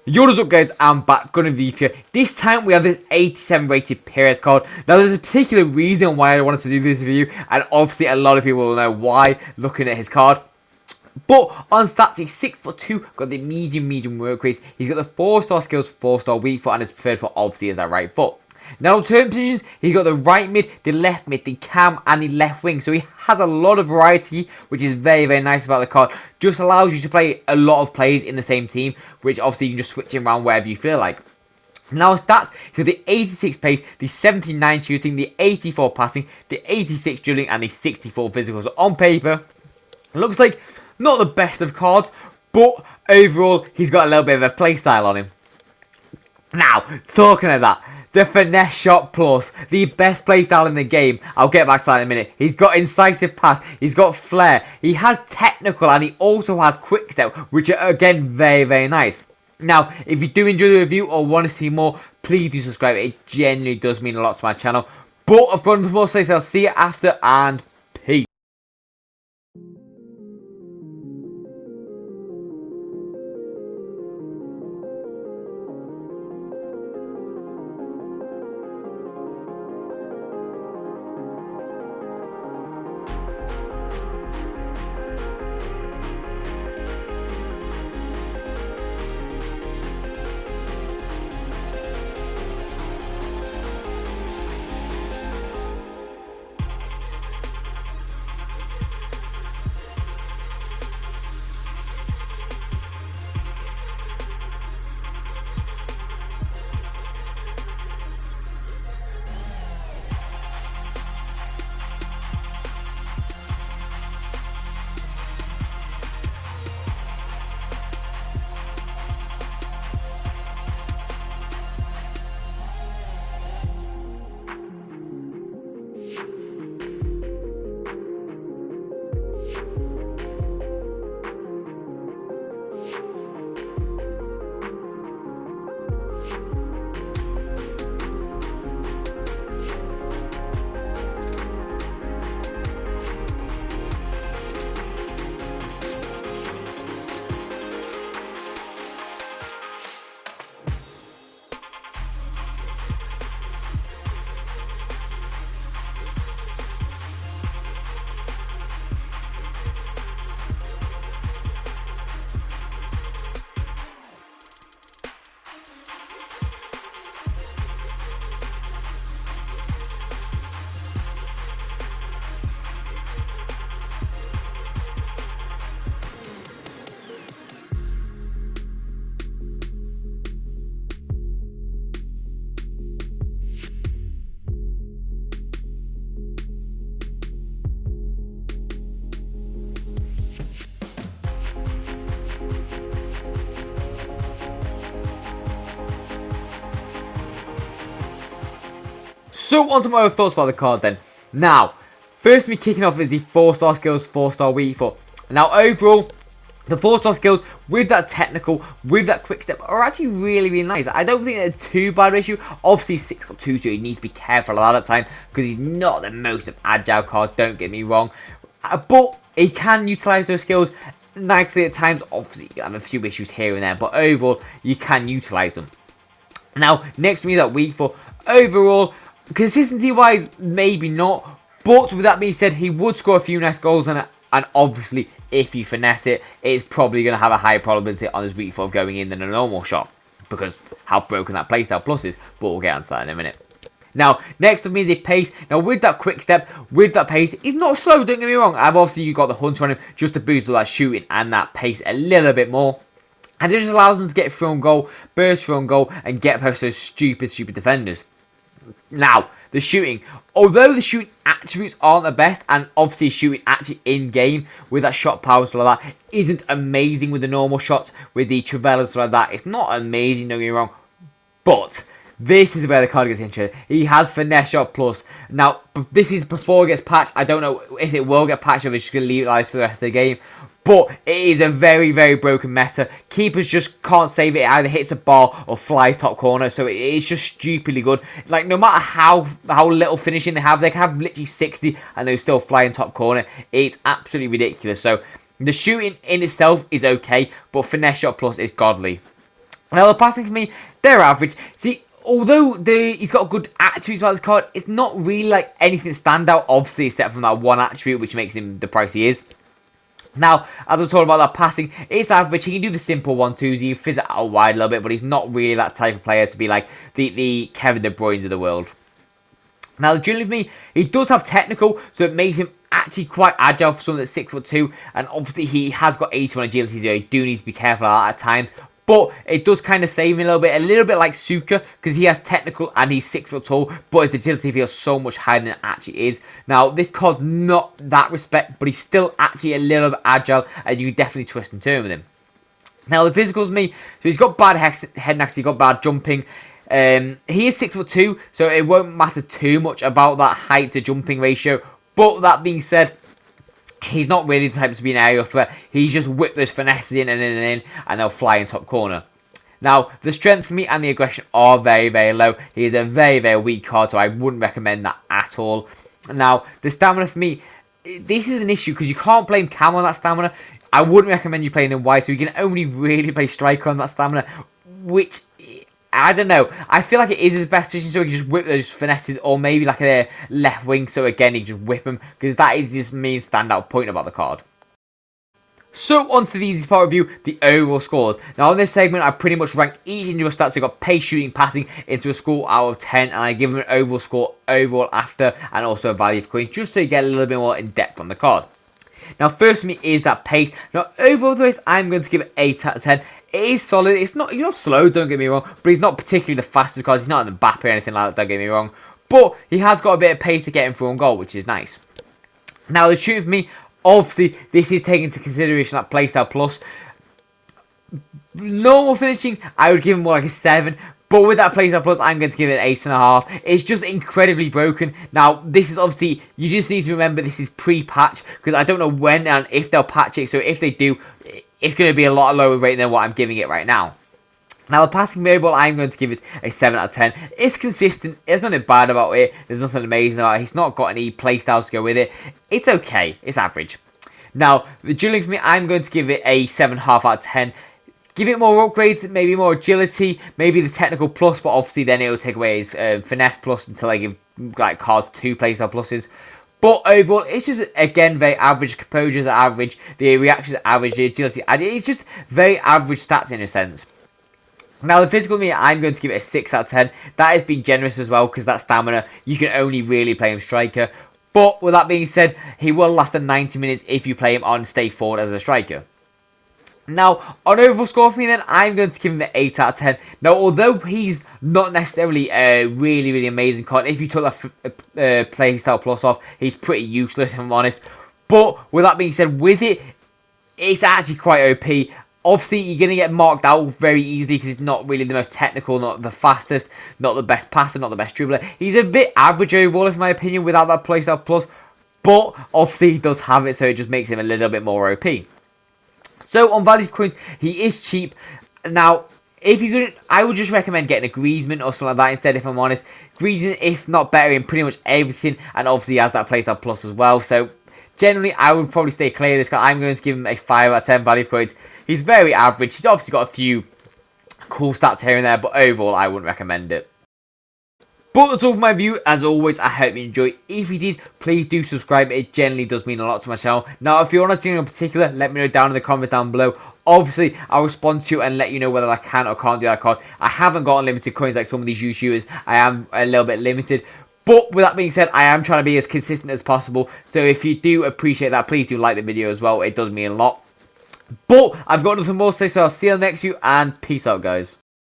Yo, what's up guys, I'm back, gonna review here. This time we have this 87 rated Pires card. Now there's a particular reason why I wanted to do this review, and obviously a lot of people will know why looking at his card. But on stats, he's 6'2", got the medium work rates. He's got the 4-star skills, 4-star weak foot, and his preferred foot obviously is that right foot. Now alternate positions, he's got the right mid, the left mid, the cam, and the left wing. So he has a lot of variety, which is very nice about the card. Just allows you to play a lot of players in the same team, which obviously you can just switch him around wherever you feel like. Now stats, he's got the 86 pace, the 79 shooting, the 84 passing, the 86 dribbling, and the 64 physical. So on paper, it looks like not the best of cards, but overall, he's got a little bit of a play style on him. Now, talking of that, the Finesse Shot Plus, the best playstyle in the game. I'll get back to that in a minute. He's got Incisive Pass, he's got Flair, he has Technical, and he also has Quick Step, which are again very nice. Now, if you do enjoy the review or want to see more, please do subscribe. It genuinely does mean a lot to my channel. But I've got nothing more to say, so I'll see you after, and peace. So on to my other thoughts about the card then. Now, first me kicking off is the 4-star skills, 4-star weak foot. Now overall, the 4-star skills with that technical, with that quick step are actually really nice. I don't think they're too bad ratio. Obviously 6'2", so you need to be careful of that at times because he's not the most agile card, don't get me wrong. But he can utilise those skills nicely at times. Obviously you have a few issues here and there, but overall you can utilise them. Now, next to me is that weak foot. Overall, consistency wise, maybe not, but with that being said, he would score a few nice goals and obviously if you finesse it, it's probably going to have a higher probability on his weak foot of going in than a normal shot because how broken that playstyle plus is, but we'll get onto that in a minute. Now, next to me is his pace. Now, with that quick step, with that pace, he's not slow, don't get me wrong. I've obviously you got the Hunter on him just to boost all that shooting and that pace a little bit more. And it just allows him to get through on goal, burst through on goal, and get past those stupid defenders. Now, the shooting. Although the shooting attributes aren't the best, and obviously shooting actually in-game with that shot power and stuff like that isn't amazing with the normal shots, with the Travellas and stuff like that. It's not amazing, don't get me wrong. But this is where the card gets interesting. He has Finesse Shot Plus. Now, this is before it gets patched. I don't know if it will get patched or if it's just going to leave it live for the rest of the game. But it is a very, very broken meta. Keepers just can't save it. It either hits the bar or flies top corner. So it's just stupidly good. Like, no matter how little finishing they can have literally 60 and they'll still fly in top corner. It's absolutely ridiculous. So the shooting in itself is okay, but Finesse Shot Plus is godly. Now, the passing for me, they're average. See, although he's got good attributes about this card, it's not really like anything standout, obviously, except from that one attribute, which makes him the price he is. Now, as I'm talking about that passing, it's average. He can do the simple 1-2s. He fizz it out wide a little bit, but he's not really that type of player to be like the Kevin De Bruyne's of the world. Now, the journey with me, he does have technical, so it makes him actually quite agile for someone that's 6'2", and obviously he has got 81 agility, so you do need to be careful of that at times. But it does kind of save him a little bit like Suka, because he has technical and he's 6 foot tall, but his agility feels so much higher than it actually is. Now, this card's not that respect, but he's still actually a little bit agile, and you can definitely twist and turn with him. Now, the physicals me, so he's got bad head knacks, he's got bad jumping. He is 6'2", so it won't matter too much about that height to jumping ratio. But that being said, he's not really the type to be an aerial threat. He just whip those finesses in and in and in, and they'll fly in top corner. Now, the strength for me and the aggression are very, very low. He is a very, very weak card, so I wouldn't recommend that at all. Now, the stamina for me, this is an issue because you can't blame Cam on that stamina. I wouldn't recommend you playing him wide, so you can only really play striker on that stamina, which, I don't know. I feel like it is his best position, so he can just whip those finesses, or maybe like a left wing, so again, he can just whip them, because that is his main standout point about the card. So, on to the easiest part of review, the overall scores. Now, in this segment, I pretty much ranked each individual stats, so I got pace, shooting, passing, into a score out of 10, and I give them an overall score overall after, and also a value for coins, just so you get a little bit more in depth on the card. Now, first for me is that pace. Now, overall the race, I'm going to give it 8 out of 10. It is solid. He's not slow, don't get me wrong, but he's not particularly the fastest card. He's not an Mbappe or anything like that, don't get me wrong. But he has got a bit of pace to get him through on goal, which is nice. Now, the shooting for me, obviously, this is taking into consideration that playstyle plus. Normal finishing, I would give him more like a 7. But with that playstyle plus, I'm going to give it an 8.5. It's just incredibly broken. Now, this is obviously, you just need to remember this is pre-patch, because I don't know when and if they'll patch it. So if they do, it's going to be a lot lower rate than what I'm giving it right now. Now, the passing overall, I'm going to give it a 7 out of 10. It's consistent. There's nothing bad about it. There's nothing amazing about it. He's not got any playstyles to go with it. It's okay. It's average. Now, the dribbling for me, I'm going to give it a 7.5 out of 10. Give it more upgrades, maybe more agility, maybe the technical plus, but obviously then it will take away his finesse plus until I give like cards 2 playstyle pluses. But overall, it's just, again, very average. Composure's average. The reactions are average. The agility, it's just very average stats in a sense. Now, the physical me, I'm going to give it a 6 out of 10. That has been generous as well, because that stamina, you can only really play him striker. But with that being said, he will last the 90 minutes if you play him on stay forward as a striker. Now, on overall score for me then, I'm going to give him an 8 out of 10. Now, although he's not necessarily a really, really amazing card, if you took that playstyle plus off, he's pretty useless, if I'm honest. But, with that being said, with it, it's actually quite OP. Obviously, you're going to get marked out very easily because he's not really the most technical, not the fastest, not the best passer, not the best dribbler. He's a bit average overall, in my opinion, without that playstyle plus. But, obviously, he does have it, so it just makes him a little bit more OP. So, on value for coins, he is cheap. Now, if you could, I would just recommend getting a Griezmann or something like that instead, if I'm honest. Griezmann, if not better in pretty much everything, and obviously he has that playstyle plus as well. So, generally, I would probably stay clear of this guy. I'm going to give him a 5 out of 10 value for coins. He's very average. He's obviously got a few cool stats here and there, but overall, I wouldn't recommend it. But that's all for my review. As always, I hope you enjoyed. If you did, please do subscribe. It generally does mean a lot to my channel. Now, if you want to see anything in particular, let me know down in the comments down below. Obviously, I'll respond to you and let you know whether I can or can't do that card. I haven't got unlimited coins like some of these YouTubers. I am a little bit limited. But with that being said, I am trying to be as consistent as possible. So if you do appreciate that, please do like the video as well. It does mean a lot. But I've got nothing more to say, so I'll see you on the next video, and peace out, guys.